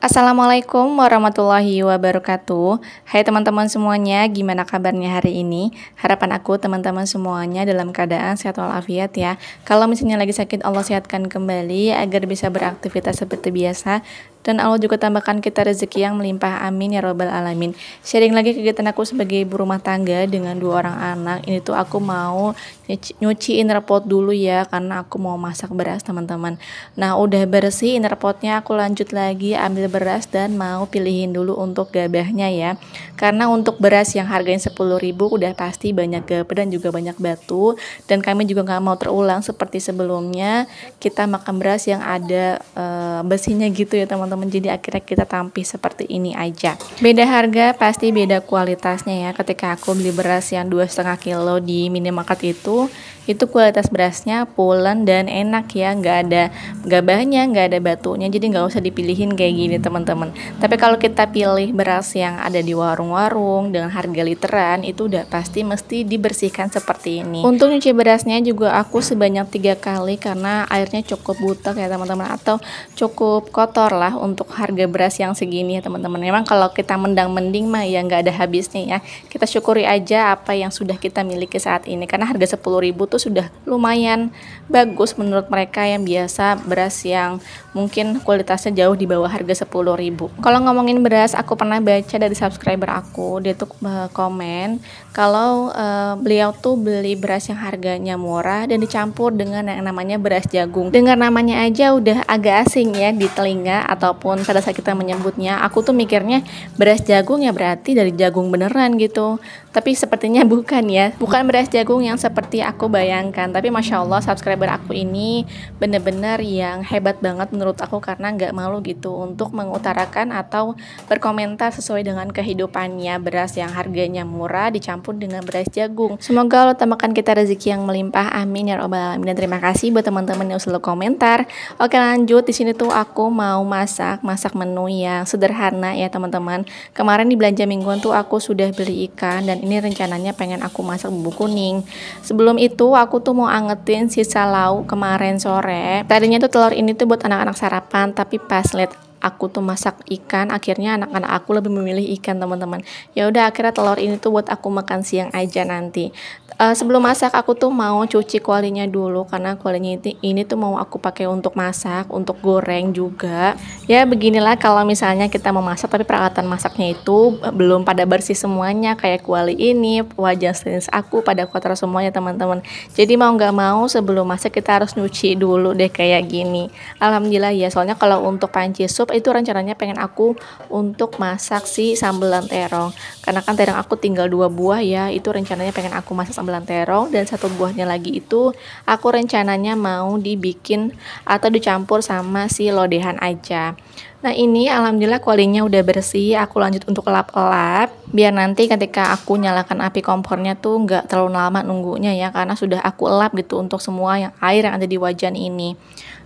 Assalamualaikum warahmatullahi wabarakatuh. Hai teman-teman semuanya, gimana kabarnya hari ini? Harapan aku teman-teman semuanya dalam keadaan sehat walafiat ya. Kalau misalnya lagi sakit, Allah sehatkan kembali agar bisa beraktivitas seperti biasa. Dan Allah juga tambahkan kita rezeki yang melimpah, amin ya robbal alamin. Sharing lagi kegiatan aku sebagai ibu rumah tangga dengan 2 orang anak. Ini tuh aku mau nyuciin repot dulu ya, karena aku mau masak beras teman-teman. Nah udah bersih inner potnya, aku lanjut lagi ambil beras dan mau pilihin dulu untuk gabahnya ya. Karena untuk beras yang harganya 10.000 udah pasti banyak gabah dan juga banyak batu. Dan kami juga nggak mau terulang seperti sebelumnya, kita makan beras yang ada besinya gitu ya teman-teman. Jadi akhirnya kita tampil seperti ini aja. Beda harga pasti beda kualitasnya ya. Ketika aku beli beras yang 2,5 kilo di minimarket itu kualitas berasnya pulen dan enak ya, nggak ada gabahnya, nggak ada batunya, jadi nggak usah dipilihin kayak gini teman-teman. Tapi kalau kita pilih beras yang ada di warung-warung dengan harga literan, itu udah pasti mesti dibersihkan seperti ini. Untuk nyuci berasnya juga aku sebanyak 3 kali karena airnya cukup butek ya teman-teman, atau cukup kotor lah untuk harga beras yang segini ya teman-teman. Memang kalau kita mendang-mending mah ya nggak ada habisnya ya. Kita syukuri aja apa yang sudah kita miliki saat ini, karena harga 10.000 tuh sudah lumayan bagus menurut mereka yang biasa beras yang mungkin kualitasnya jauh di bawah harga 10.000. Kalau ngomongin beras, aku pernah baca dari subscriber aku, dia tuh komen kalau beliau tuh beli beras yang harganya murah dan dicampur dengan yang namanya beras jagung. Dengar namanya aja udah agak asing ya di telinga ataupun pada saat kita menyebutnya. Aku tuh mikirnya beras jagung ya berarti dari jagung beneran gitu. Tapi sepertinya bukan ya, bukan beras jagung yang seperti aku bayangkan. Tapi Masya Allah subscriber aku ini bener-bener yang hebat banget menurut aku, karena nggak malu gitu untuk mengutarakan atau berkomentar sesuai dengan kehidupannya. Beras yang harganya murah dicampur dengan beras jagung. Semoga Allah tambahkan kita rezeki yang melimpah, amin ya robbal alamin. Dan terima kasih buat teman-teman yang selalu komentar. Oke lanjut, di sini tuh aku mau masak menu yang sederhana ya teman-teman. Kemarin di belanja mingguan tuh aku sudah beli ikan dan ini rencananya pengen aku masak bumbu kuning. Sebelum itu aku tuh mau angetin sisa lauk kemarin sore. Tadinya tuh telur ini tuh buat anak-anak sarapan, tapi pas lihat aku tuh masak ikan, akhirnya anak-anak aku lebih memilih ikan teman-teman. Ya udah akhirnya telur ini tuh buat aku makan siang aja nanti. Sebelum masak aku tuh mau cuci kualinya dulu, karena kualinya ini tuh mau aku pakai untuk masak, untuk goreng juga. Ya beginilah kalau misalnya kita mau masak tapi peralatan masaknya itu belum pada bersih semuanya, kayak kuali ini, wajan stainless aku pada kotor semuanya teman-teman. Jadi mau nggak mau sebelum masak kita harus nyuci dulu deh kayak gini. Alhamdulillah ya, soalnya kalau untuk panci sup itu rencananya pengen aku untuk masak si sambelan terong, karena kan terong aku tinggal 2 buah ya, itu rencananya pengen aku masak sambelan terong, dan 1 buahnya lagi itu aku rencananya mau dibikin atau dicampur sama si lodehan aja. Nah ini alhamdulillah kualinya udah bersih, aku lanjut untuk elap-elap biar nanti ketika aku nyalakan api kompornya tuh nggak terlalu lama nunggunya ya, karena sudah aku elap gitu untuk semua yang air yang ada di wajan ini.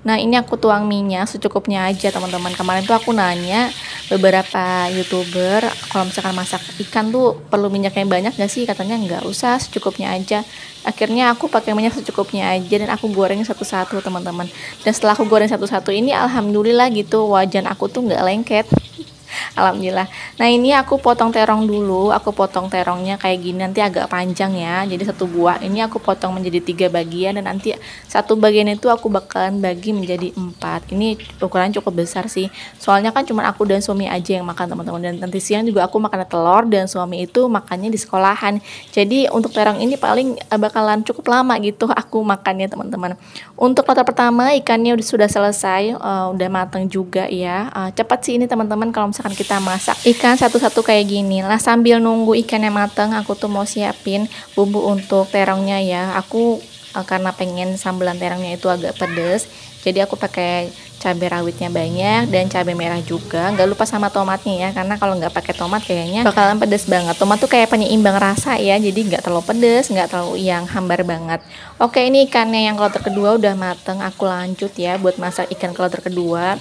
Nah ini aku tuang minyak secukupnya aja teman-teman. Kemarin tuh aku nanya beberapa youtuber kalau misalkan masak ikan tuh perlu minyaknya banyak gak sih, katanya nggak usah, secukupnya aja. Akhirnya aku pakai minyak secukupnya aja dan aku goreng satu-satu teman-teman. Dan setelah aku goreng satu-satu ini alhamdulillah gitu wajan aku tuh nggak lengket. Alhamdulillah. Nah ini aku potong terong dulu, aku potong terongnya kayak gini, nanti agak panjang ya, jadi 1 buah ini aku potong menjadi 3 bagian, dan nanti 1 bagian itu aku bakalan bagi menjadi 4. Ini ukuran cukup besar sih, soalnya kan cuma aku dan suami aja yang makan teman-teman, dan nanti siang juga aku makan telur dan suami itu makannya di sekolahan. Jadi untuk terong ini paling bakalan cukup lama gitu aku makannya teman-teman. Untuk lotor pertama ikannya sudah selesai, udah matang juga ya. Cepat sih ini teman-teman kalau misalkan kita masak ikan satu-satu kayak gini. Lah sambil nunggu ikannya matang, aku tuh mau siapin bumbu untuk terongnya ya. Aku karena pengen sambelan terongnya itu agak pedes, jadi aku pakai cabai rawitnya banyak dan cabai merah juga. Nggak lupa sama tomatnya ya, karena kalau nggak pakai tomat kayaknya bakalan pedes banget. Tomat tuh kayak penyeimbang rasa ya, jadi nggak terlalu pedes, nggak terlalu yang hambar banget. Oke ini ikannya yang kloter kedua udah mateng, aku lanjut ya buat masak ikan kloter kedua.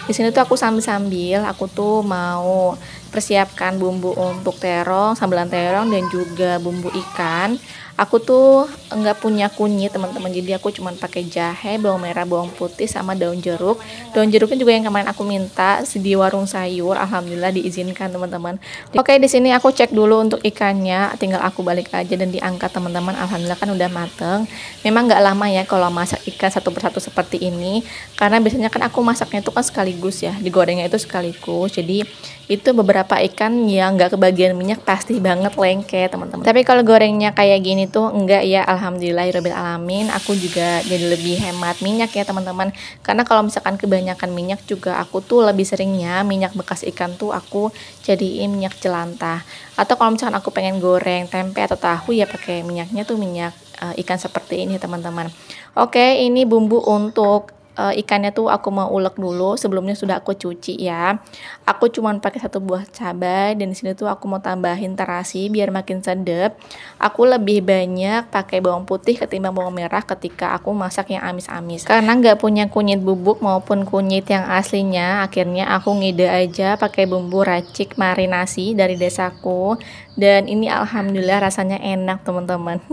Di sini tuh aku sambil-sambil aku tuh mau persiapkan bumbu untuk terong, sambelan terong dan juga bumbu ikan. Aku tuh nggak punya kunyit teman-teman, jadi aku cuman pakai jahe, bawang merah, bawang putih sama daun jeruk. Daun jeruknya juga yang kemarin aku minta di warung sayur, alhamdulillah diizinkan teman-teman. Oke, di sini aku cek dulu untuk ikannya, tinggal aku balik aja dan diangkat teman-teman. Alhamdulillah kan udah mateng. Memang nggak lama ya kalau masak ikan satu persatu seperti ini, karena biasanya kan aku masaknya itu kan sekaligus ya, digorengnya itu sekaligus. Jadi itu beberapa ikan yang nggak kebagian minyak pasti banget lengket teman-teman. Tapi kalau gorengnya kayak gini tuh enggak ya, alhamdulillahirabbil alamin. Aku juga jadi lebih hemat minyak ya teman-teman. Karena kalau misalkan kebanyakan minyak juga aku tuh lebih seringnya minyak bekas ikan tuh aku jadiin minyak jelantah. Atau kalau misalkan aku pengen goreng tempe atau tahu ya pakai minyaknya tuh minyak ikan seperti ini teman-teman. Oke, ini bumbu untuk ikannya tuh aku mau ulek dulu. Sebelumnya sudah aku cuci ya. Aku cuman pakai satu buah cabai dan di sini tuh aku mau tambahin terasi biar makin sedap. Aku lebih banyak pakai bawang putih ketimbang bawang merah ketika aku masak yang amis-amis. Karena nggak punya kunyit bubuk maupun kunyit yang aslinya, akhirnya aku ngide aja pakai bumbu racik marinasi dari desaku. Dan ini alhamdulillah rasanya enak teman-teman.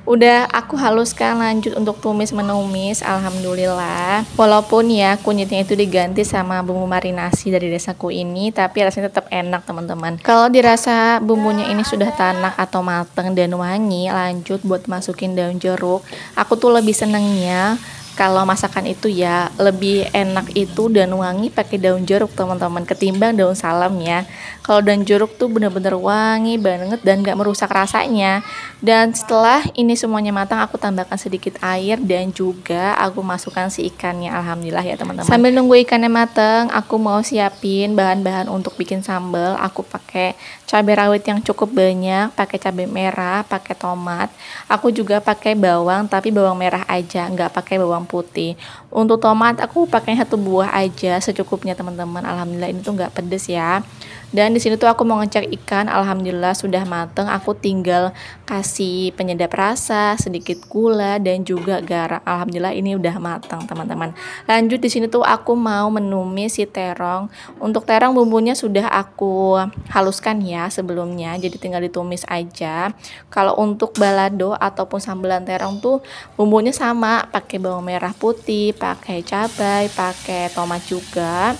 Udah aku haluskan, lanjut untuk tumis menumis. Alhamdulillah walaupun ya kunyitnya itu diganti sama bumbu marinasi dari desaku ini, tapi rasanya tetap enak teman-teman. Kalau dirasa bumbunya ini sudah tanak atau mateng dan wangi, lanjut buat masukin daun jeruk. Aku tuh lebih senengnya kalau masakan itu ya lebih enak itu dan wangi pakai daun jeruk teman-teman ketimbang daun salam ya. Kalau daun jeruk tuh bener-bener wangi banget dan gak merusak rasanya. Dan setelah ini semuanya matang, aku tambahkan sedikit air dan juga aku masukkan si ikannya. Alhamdulillah ya teman-teman. Sambil nunggu ikannya matang, aku mau siapin bahan-bahan untuk bikin sambal. Aku pakai cabai rawit yang cukup banyak, pakai cabai merah, pakai tomat. Aku juga pakai bawang, tapi bawang merah aja, nggak pakai bawang putih. Untuk tomat aku pakai satu buah aja secukupnya teman-teman. Alhamdulillah ini tuh nggak pedes ya. Dan di sini tuh aku mau ngecek ikan, alhamdulillah sudah mateng. Aku tinggal kasih penyedap rasa, sedikit gula dan juga garam. Alhamdulillah ini udah matang teman-teman. Lanjut di sini tuh aku mau menumis si terong. Untuk terong bumbunya sudah aku haluskan ya sebelumnya, jadi tinggal ditumis aja. Kalau untuk balado ataupun sambelan terong tuh bumbunya sama, pakai bawang merah putih, pakai cabai, pakai tomat juga.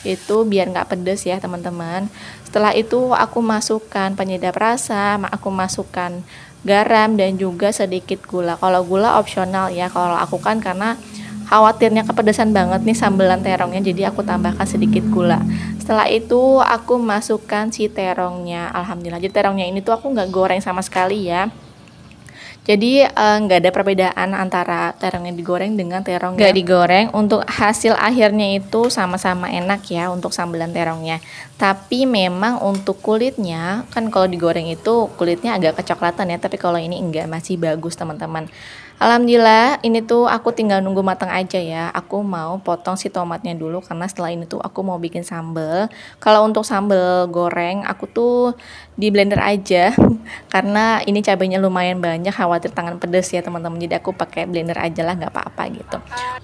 Itu biar nggak pedes ya teman-teman. Setelah itu aku masukkan penyedap rasa, aku masukkan garam dan juga sedikit gula. Kalau gula opsional ya, kalau aku kan karena khawatirnya kepedesan banget nih sambelan terongnya, jadi aku tambahkan sedikit gula. Setelah itu aku masukkan si terongnya. Alhamdulillah, jadi terongnya ini tuh aku nggak goreng sama sekali ya. Jadi nggak ada perbedaan antara terong yang digoreng dengan terong nggak digoreng. Untuk hasil akhirnya itu sama-sama enak ya untuk sambelan terongnya. Tapi memang untuk kulitnya kan kalau digoreng itu kulitnya agak kecoklatan ya. Tapi kalau ini enggak, masih bagus teman-teman. Alhamdulillah ini tuh aku tinggal nunggu matang aja ya. Aku mau potong si tomatnya dulu karena setelah ini tuh aku mau bikin sambal. Kalau untuk sambal goreng aku tuh di blender aja karena ini cabenya lumayan banyak, khawatir tangan pedes ya teman-teman. Jadi aku pakai blender aja lah, nggak apa-apa gitu.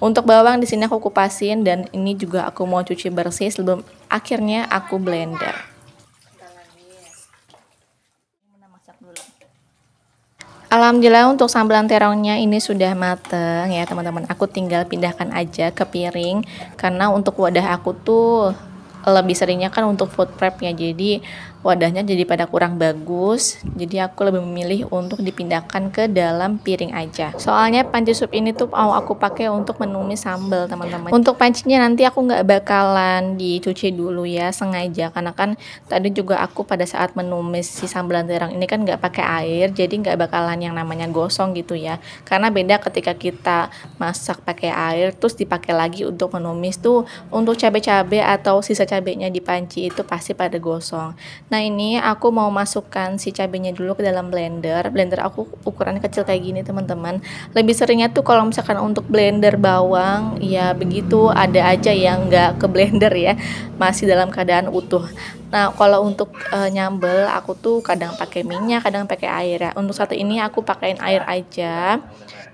Untuk bawang di sini aku kupasin dan ini juga aku mau cuci bersih sebelum akhirnya aku blender. Alhamdulillah untuk sambelan terongnya ini sudah mateng ya teman-teman. Aku tinggal pindahkan aja ke piring karena untuk wadah aku tuh lebih seringnya kan untuk food prep ya, jadi wadahnya jadi pada kurang bagus, jadi aku lebih memilih untuk dipindahkan ke dalam piring aja. Soalnya panci sup ini tuh mau aku pakai untuk menumis sambal teman-teman. Untuk pancinya nanti aku nggak bakalan dicuci dulu ya, sengaja karena kan tadi juga aku pada saat menumis si sambelan terong ini kan nggak pakai air, jadi nggak bakalan yang namanya gosong gitu ya. Karena beda ketika kita masak pakai air terus dipakai lagi untuk menumis tuh, untuk cabai-cabai atau sisa cabainya di panci itu pasti pada gosong. Nah ini aku mau masukkan si cabenya dulu ke dalam blender. Blender aku ukurannya kecil kayak gini teman-teman. Lebih seringnya tuh kalau misalkan untuk blender bawang ya begitu, ada aja yang nggak ke blender ya, masih dalam keadaan utuh. Nah kalau untuk nyambel aku tuh kadang pakai minyak, kadang pakai air ya. Untuk satu ini aku pakein air aja.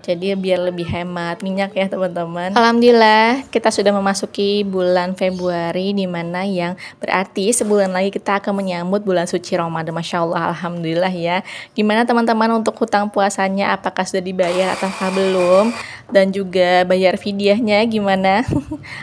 Jadi biar lebih hemat minyak ya teman-teman. Alhamdulillah kita sudah memasuki bulan Februari, dimana yang berarti sebulan lagi kita akan menyambut bulan suci Ramadan. Masya Allah, alhamdulillah ya. Gimana teman-teman untuk hutang puasanya, apakah sudah dibayar ataukah belum? Dan juga bayar fidyahnya gimana?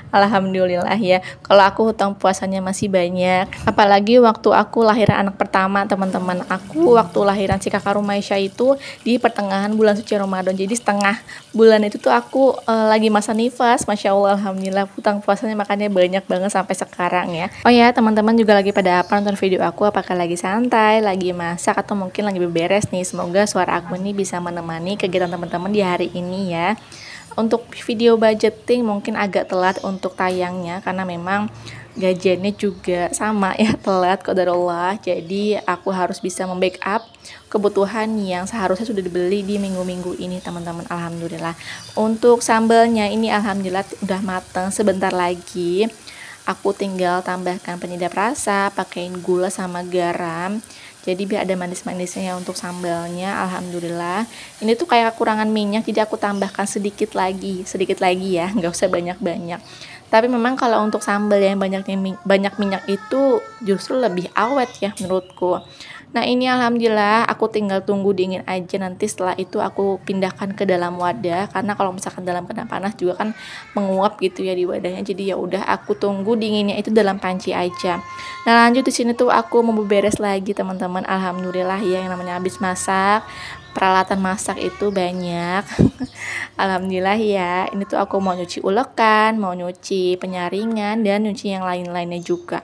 Alhamdulillah ya. Kalau aku hutang puasanya masih banyak, apalagi waktu aku lahiran anak pertama teman-teman. Aku waktu lahiran si kakak Rumaisya itu di pertengahan bulan suci Ramadan, jadi setengah bulan itu tuh aku lagi masa nifas. Masya Allah, alhamdulillah hutang puasanya makanya banyak banget sampai sekarang ya. Oh ya, teman-teman juga lagi pada apa nonton video aku, apakah lagi santai, lagi masak, atau mungkin lagi beberes nih. Semoga suara aku ini bisa menemani kegiatan teman-teman di hari ini ya. Untuk video budgeting mungkin agak telat untuk tayangnya karena memang gajiannya juga sama ya, telat qadarullah. Jadi aku harus bisa membackup kebutuhan yang seharusnya sudah dibeli di minggu-minggu ini teman-teman. Alhamdulillah. Untuk sambalnya ini alhamdulillah udah matang, sebentar lagi aku tinggal tambahkan penyedap rasa, pakaiin gula sama garam. Jadi biar ada manis-manisnya ya untuk sambalnya. Alhamdulillah. Ini tuh kayak kekurangan minyak, jadi aku tambahkan sedikit lagi ya, nggak usah banyak-banyak. Tapi memang kalau untuk sambal yang banyak minyak itu justru lebih awet ya menurutku. Nah ini alhamdulillah aku tinggal tunggu dingin aja, nanti setelah itu aku pindahkan ke dalam wadah, karena kalau misalkan dalam kena panas juga kan menguap gitu ya di wadahnya. Jadi ya udah aku tunggu dinginnya itu dalam panci aja. Nah lanjut di sini tuh aku mau beberes lagi teman-teman. Alhamdulillah ya, yang namanya habis masak, peralatan masak itu banyak. Alhamdulillah ya, ini tuh aku mau nyuci ulekan, mau nyuci penyaringan, dan nyuci yang lain-lainnya juga.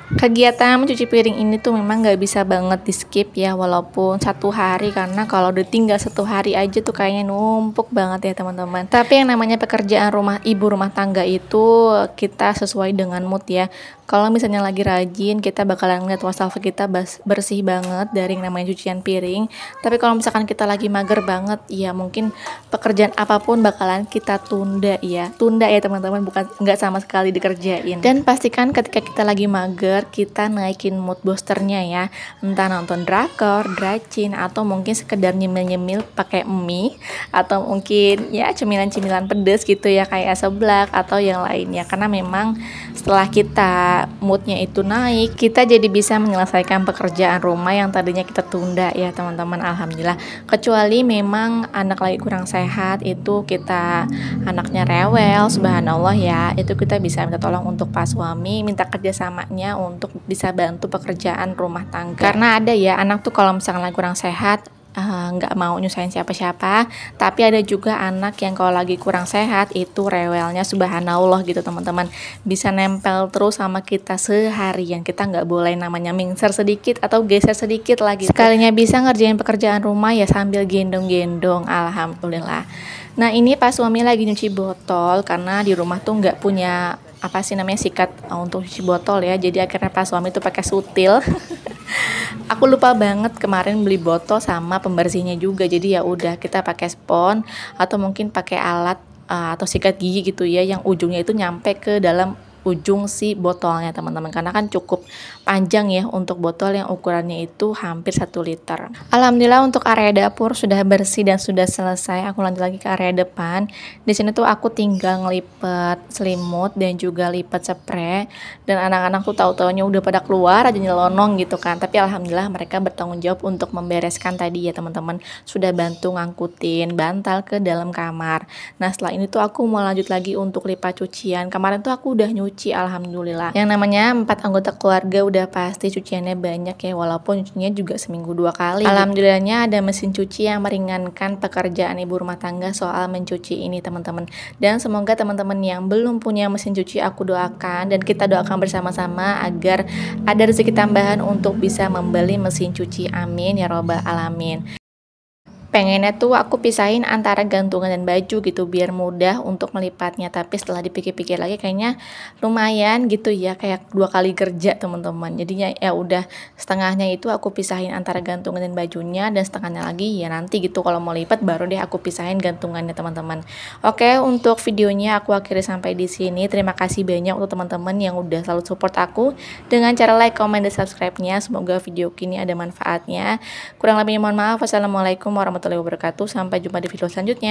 Kegiatan mencuci piring ini tuh memang gak bisa banget di skip ya, walaupun 1 hari, karena kalau ditinggal 1 hari aja tuh kayaknya numpuk banget ya teman-teman. Tapi yang namanya pekerjaan ibu rumah tangga itu kita sesuai dengan mood ya. Kalau misalnya lagi rajin, kita bakalan ngeliat wastafel kita bersih banget dari yang namanya cucian piring. Tapi kalau misalkan kita lagi mager banget, ya mungkin pekerjaan apapun bakalan kita tunda ya teman-teman, bukan nggak sama sekali dikerjain. Dan pastikan ketika kita lagi mager, kita naikin mood boosternya ya, entah nonton drakor, dracin, atau mungkin sekedar nyemil-nyemil pakai mie, atau mungkin ya cemilan-cemilan pedes gitu ya, kayak seblak atau yang lainnya. Karena memang setelah kita moodnya itu naik, kita jadi bisa menyelesaikan pekerjaan rumah yang tadinya kita tunda ya teman-teman. Alhamdulillah. Kecuali memang anak lagi kurang sehat, itu kita anaknya rewel, subhanallah ya, itu kita bisa minta tolong untuk pak suami, minta kerjasamanya untuk bisa bantu pekerjaan rumah tangga. Karena ada ya anak tuh kalau misalkan lagi kurang sehat nggak mau nyusahin siapa-siapa, tapi ada juga anak yang kalau lagi kurang sehat itu rewelnya subhanallah gitu teman-teman, bisa nempel terus sama kita seharian. Kita nggak boleh namanya mingser sedikit atau geser sedikit lagi. Sekalinya bisa ngerjain pekerjaan rumah ya sambil gendong-gendong. Alhamdulillah. Nah ini pas suami lagi nyuci botol, karena di rumah tuh nggak punya apa sih namanya sikat untuk cuci botol ya, jadi akhirnya pas suami tuh pakai sutil. Aku lupa banget kemarin beli botol sama pembersihnya juga, jadi ya udah kita pakai spons atau mungkin pakai alat atau sikat gigi gitu ya, yang ujungnya itu nyampe ke dalam ujung si botolnya teman-teman, karena kan cukup panjang ya untuk botol yang ukurannya itu hampir 1 liter. Alhamdulillah untuk area dapur sudah bersih dan sudah selesai. Aku lanjut lagi ke area depan. Di sini tuh aku tinggal ngelipet selimut dan juga lipet spray, dan anak-anak tuh tahu-taunya udah pada keluar aja nyelonong gitu kan. Tapi alhamdulillah mereka bertanggung jawab untuk membereskan tadi ya teman-teman, sudah bantu ngangkutin bantal ke dalam kamar. Nah setelah ini tuh aku mau lanjut lagi untuk lipat cucian. Kemarin tuh aku udah nyuci alhamdulillah. Yang namanya 4 anggota keluarga udah pasti cuciannya banyak ya, walaupun cucinya juga seminggu 2 kali. Alhamdulillahnya ada mesin cuci yang meringankan pekerjaan ibu rumah tangga soal mencuci ini teman-teman. Dan semoga teman-teman yang belum punya mesin cuci, aku doakan dan kita doakan bersama-sama agar ada rezeki tambahan untuk bisa membeli mesin cuci. Amin ya robbal alamin. Pengennya tuh aku pisahin antara gantungan dan baju gitu biar mudah untuk melipatnya, tapi setelah dipikir-pikir lagi kayaknya lumayan gitu ya, kayak 2 kali kerja teman-teman. Jadinya ya udah setengahnya itu aku pisahin antara gantungan dan bajunya, dan setengahnya lagi ya nanti gitu kalau mau lipat baru deh aku pisahin gantungannya teman-teman. Oke, untuk videonya aku akhiri sampai di sini. Terima kasih banyak untuk teman-teman yang udah selalu support aku dengan cara like, comment, dan subscribe-nya. Semoga video ini ada manfaatnya. Kurang lebihnya mohon maaf. Wassalamualaikum warahmatullahi wabarakatuh. warahmatullahi wabarakatuh. Sampai jumpa di video selanjutnya.